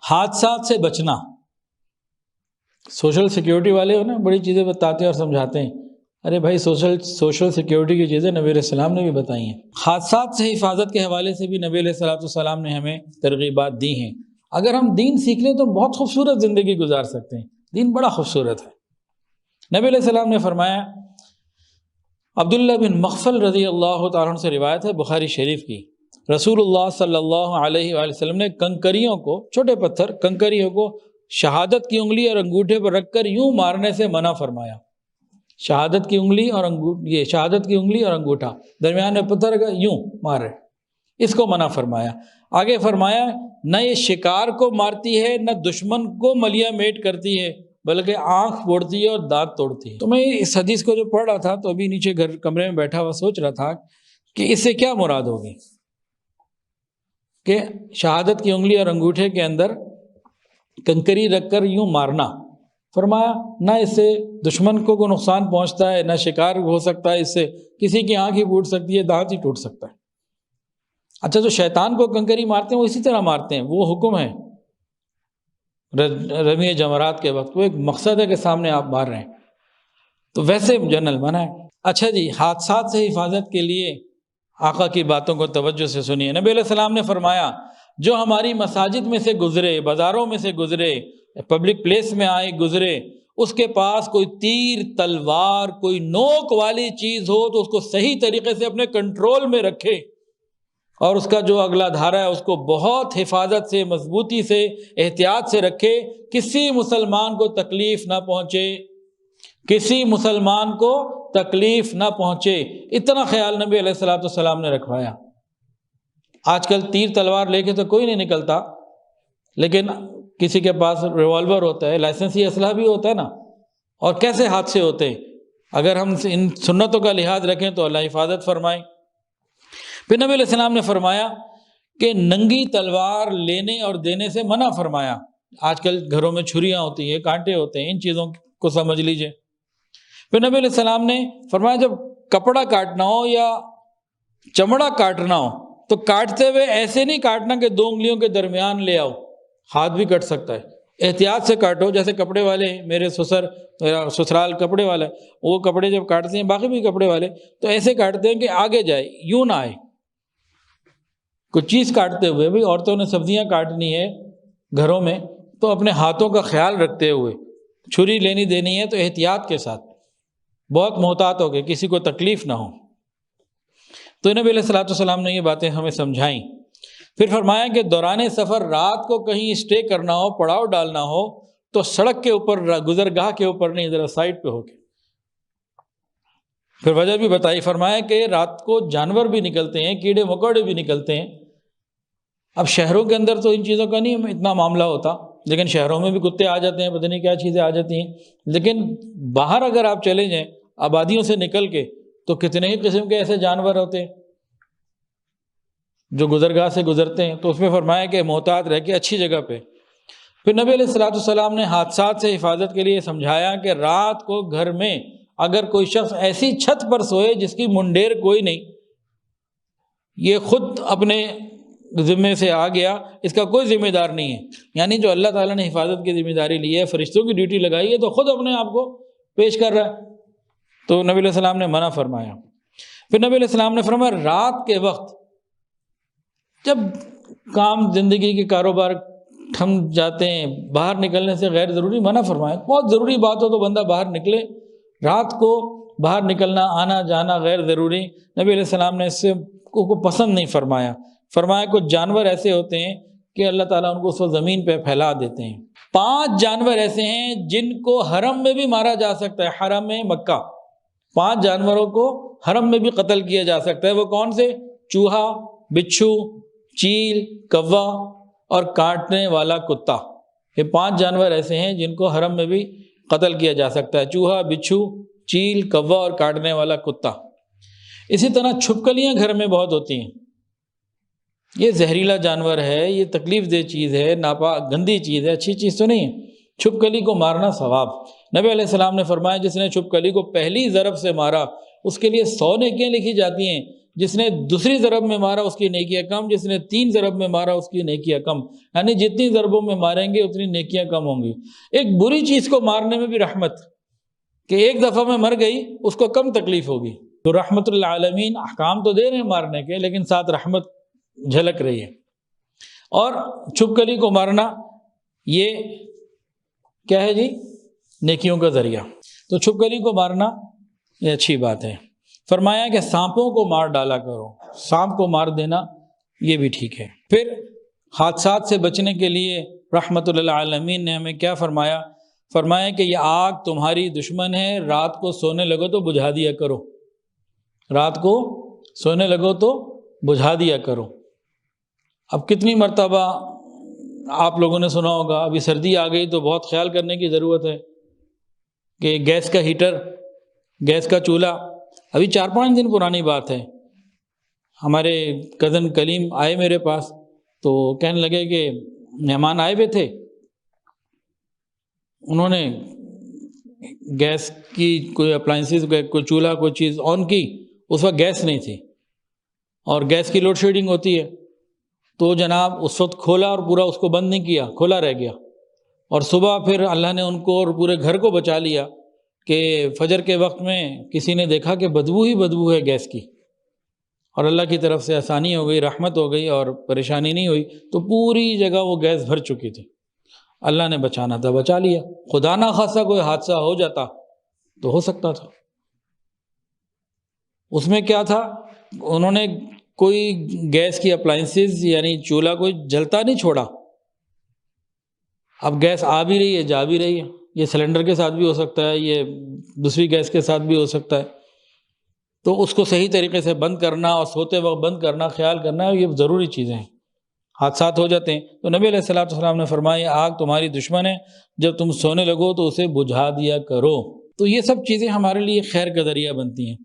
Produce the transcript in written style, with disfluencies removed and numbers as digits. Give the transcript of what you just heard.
حادثات سے بچنا، سوشل سیکیورٹی والے ہو نا، بڑی چیزیں بتاتے ہیں اور سمجھاتے ہیں، ارے بھائی سوشل سیکیورٹی کی چیزیں نبی علیہ السلام نے بھی بتائی ہیں۔ حادثات سے حفاظت کے حوالے سے بھی نبی علیہ السلام نے ہمیں ترغیبات دی ہیں۔ اگر ہم دین سیکھ لیں تو بہت خوبصورت زندگی گزار سکتے ہیں، دین بڑا خوبصورت ہے۔ نبی علیہ السلام نے فرمایا، عبداللہ بن مغفل رضی اللہ تعالیٰ عنہ سے روایت ہے بخاری شریف کی، رسول اللہ صلی اللہ علیہ وآلہ وسلم نے کنکریوں کو، چھوٹے پتھر کنکریوں کو شہادت کی انگلی اور انگوٹھے پر رکھ کر یوں مارنے سے منع فرمایا۔ شہادت کی انگلی اور انگوٹھا درمیان میں پتھر کا یوں مارے، اس کو منع فرمایا۔ آگے فرمایا، نہ یہ شکار کو مارتی ہے، نہ دشمن کو ملیا میٹ کرتی ہے، بلکہ آنکھ پھوڑتی ہے اور دانت توڑتی ہے۔ تو میں اس حدیث کو جو پڑھ رہا تھا تو ابھی نیچے کمرے میں بیٹھا ہوا سوچ رہا تھا کہ اس سے کیا مراد ہوگی کہ شہادت کی انگلی اور انگوٹھے کے اندر کنکری رکھ کر یوں مارنا۔ فرمایا نہ اس سے دشمن کو کوئی نقصان پہنچتا ہے، نہ شکار ہو سکتا ہے، اس سے کسی کی آنکھ ہی پھوٹ سکتی ہے، دانت ہی ٹوٹ سکتا ہے۔ اچھا، جو شیطان کو کنکری مارتے ہیں وہ اسی طرح مارتے ہیں، وہ حکم ہے رمی جمرات کے وقت، وہ ایک مقصد ہے کہ سامنے آپ مار رہے ہیں، تو ویسے جنرل منع ہے۔ اچھا جی، حادثات سے حفاظت کے لیے آقا کی باتوں کو توجہ سے سنیے۔ نبی علیہ السلام نے فرمایا، جو ہماری مساجد میں سے گزرے، بازاروں میں سے گزرے، پبلک پلیس میں آئے گزرے، اس کے پاس کوئی تیر، تلوار، کوئی نوک والی چیز ہو تو اس کو صحیح طریقے سے اپنے کنٹرول میں رکھے، اور اس کا جو اگلا دھارا ہے اس کو بہت حفاظت سے، مضبوطی سے، احتیاط سے رکھے، کسی مسلمان کو تکلیف نہ پہنچے، کسی مسلمان کو تکلیف نہ پہنچے، اتنا خیال نبی علیہ السلام نے رکھوایا۔ آج کل تیر تلوار لے کے تو کوئی نہیں نکلتا، لیکن کسی کے پاس ریوالور ہوتا ہے، لائسنسی اسلحہ بھی ہوتا ہے نا، اور کیسے حادثے ہوتے ہیں۔ اگر ہم ان سنتوں کا لحاظ رکھیں تو اللہ حفاظت فرمائے۔ پھر نبی علیہ السلام نے فرمایا کہ ننگی تلوار لینے اور دینے سے منع فرمایا۔ آج کل گھروں میں چھریاں ہوتی ہیں، کانٹے ہوتے ہیں، ان چیزوں کو سمجھ لیجئے۔ پھر نبی علیہ السلام نے فرمایا، جب کپڑا کاٹنا ہو یا چمڑا کاٹنا ہو تو کاٹتے ہوئے ایسے نہیں کاٹنا کہ دو انگلیوں کے درمیان لے آؤ، ہاتھ بھی کٹ سکتا ہے، احتیاط سے کاٹو۔ جیسے کپڑے والے، میرے سسرال کپڑے والا، وہ کپڑے جب کاٹتے ہیں، باقی بھی کپڑے والے، تو ایسے کاٹتے ہیں کہ آگے جائے، یوں نہ آئے۔ کوئی چیز کاٹتے ہوئے، بھی عورتوں نے سبزیاں کاٹنی ہے گھروں میں تو اپنے ہاتھوں کا خیال رکھتے ہوئے، چھری لینی دینی ہے تو احتیاط کے ساتھ، بہت محتاط ہو کے، کسی کو تکلیف نہ ہو۔ تو نبی علیہ السلام نے یہ باتیں ہمیں سمجھائیں۔ پھر فرمایا کہ دوران سفر رات کو کہیں اسٹے کرنا ہو، پڑاؤ ڈالنا ہو تو سڑک کے اوپر، گزرگاہ کے اوپر نہیں، ذرا سائڈ پہ ہو کے۔ پھر وجہ بھی بتائی، فرمایا کہ رات کو جانور بھی نکلتے ہیں، کیڑے مکوڑے بھی نکلتے ہیں۔ اب شہروں کے اندر تو ان چیزوں کا نہیں اتنا معاملہ ہوتا، لیکن شہروں میں بھی کتے آ جاتے ہیں، پتہ نہیں کیا چیزیں آ جاتی ہیں۔ لیکن باہر اگر آپ چلے جائیں آبادیوں سے نکل کے تو کتنے ہی قسم کے ایسے جانور ہوتے ہیں جو گزرگاہ سے گزرتے ہیں، تو اس میں فرمایا کہ محتاط رہ کے اچھی جگہ پہ۔ پھر نبی علیہ السلام نے حادثات سے حفاظت کے لیے سمجھایا کہ رات کو گھر میں اگر کوئی شخص ایسی چھت پر سوئے جس کی منڈیر کوئی نہیں، یہ خود اپنے ذمے سے آ گیا، اس کا کوئی ذمہ دار نہیں ہے، یعنی جو اللہ تعالیٰ نے حفاظت کی ذمہ داری لی ہے، فرشتوں کی ڈیوٹی لگائی ہے، تو خود اپنے آپ کو پیش کر رہا ہے، تو نبی علیہ السلام نے منع فرمایا۔ پھر نبی علیہ السلام نے فرمایا رات کے وقت جب کام زندگی کے کاروبار تھم جاتے ہیں، باہر نکلنے سے غیر ضروری منع فرمایا۔ بہت ضروری بات ہو تو بندہ باہر نکلے، رات کو باہر نکلنا، آنا جانا غیر ضروری، نبی علیہ السلام نے اس سے کو پسند نہیں فرمایا۔ فرمایا کچھ جانور ایسے ہوتے ہیں کہ اللہ تعالیٰ ان کو اس وقت زمین پہ پھیلا دیتے ہیں۔ 5 جانور ایسے ہیں جن کو حرم میں بھی مارا جا سکتا ہے، حرم مکہ 5 جانوروں کو حرم میں بھی قتل کیا جا سکتا ہے۔ وہ کون سے؟ چوہا، بچھو، چیل، کوا اور کاٹنے والا کتا۔ یہ 5 جانور ایسے ہیں جن کو حرم میں بھی قتل کیا جا سکتا ہے، چوہا، بچھو، چیل، کوا اور کاٹنے والا کتا۔ اسی طرح چھپکلیاں گھر میں بہت ہوتی ہیں، یہ زہریلا جانور ہے، یہ تکلیف دہ چیز ہے، ناپاک گندی چیز ہے، اچھی چیز تو نہیں ہے۔ چھپکلی کو مارنا ثواب۔ نبی علیہ السلام نے فرمایا جس نے چھپکلی کو پہلی ضرب سے مارا اس کے لیے 100 نیکیاں لکھی جاتی ہیں، جس نے دوسری ضرب میں مارا اس کی نیکیاں کم، جس نے 3 ضرب میں مارا اس کی نیکیاں کم، یعنی جتنی ضربوں میں ماریں گے اتنی نیکیاں کم ہوں گی۔ ایک بری چیز کو مارنے میں بھی رحمت، کہ ایک دفعہ میں مر گئی اس کو کم تکلیف ہوگی، تو رحمت للعالمین احکام تو دے رہے ہیں مارنے کے، لیکن ساتھ رحمت جھلک رہی ہے۔ اور چھپکلی کو مارنا یہ کیا ہے جی؟ نیکیوں کا ذریعہ، تو چھپکلی کو مارنا یہ اچھی بات ہے۔ فرمایا کہ سانپوں کو مار ڈالا کرو، سانپ کو مار دینا یہ بھی ٹھیک ہے۔ پھر حادثات سے بچنے کے لیے رحمت للعالمین نے ہمیں کیا فرمایا؟ فرمایا کہ یہ آگ تمہاری دشمن ہے، رات کو سونے لگو تو بجھا دیا کرو، رات کو سونے لگو تو بجھا دیا کرو۔ اب کتنی مرتبہ آپ لوگوں نے سنا ہوگا، ابھی سردی آ گئی تو بہت خیال کرنے کی ضرورت ہے کہ گیس کا ہیٹر، گیس کا چولہا، ابھی 4-5 دن پرانی بات ہے، ہمارے کزن کلیم آئے میرے پاس تو کہنے لگے کہ مہمان آئے ہوئے تھے، انہوں نے گیس کی کوئی اپلائنسز، کوئی چولہا کوئی چیز آن کی، اس وقت گیس نہیں تھی اور گیس کی لوڈ شیڈنگ ہوتی ہے، تو جناب اس وقت کھولا اور پورا اس کو بند نہیں کیا، کھولا رہ گیا، اور صبح پھر اللہ نے ان کو اور پورے گھر کو بچا لیا کہ فجر کے وقت میں کسی نے دیکھا کہ بدبو ہی بدبو ہے گیس کی، اور اللہ کی طرف سے آسانی ہو گئی، رحمت ہو گئی اور پریشانی نہیں ہوئی، تو پوری جگہ وہ گیس بھر چکی تھی۔ اللہ نے بچانا تھا، بچا لیا، خدا نہ خواستہ کوئی حادثہ ہو جاتا تو ہو سکتا تھا۔ اس میں کیا تھا، انہوں نے کوئی گیس کی اپلائنسز یعنی چولہا کوئی جلتا نہیں چھوڑا، اب گیس آ بھی رہی ہے جا بھی رہی ہے، یہ سلنڈر کے ساتھ بھی ہو سکتا ہے، یہ دوسری گیس کے ساتھ بھی ہو سکتا ہے، تو اس کو صحیح طریقے سے بند کرنا اور سوتے وقت بند کرنا، خیال کرنا، یہ ضروری چیزیں ہیں۔ حادثات ہو جاتے ہیں تو نبی علیہ السلام نے فرمایا آگ تمہاری دشمن ہے، جب تم سونے لگو تو اسے بجھا دیا کرو۔ تو یہ سب چیزیں ہمارے لیے خیر کا ذریعہ بنتی ہیں۔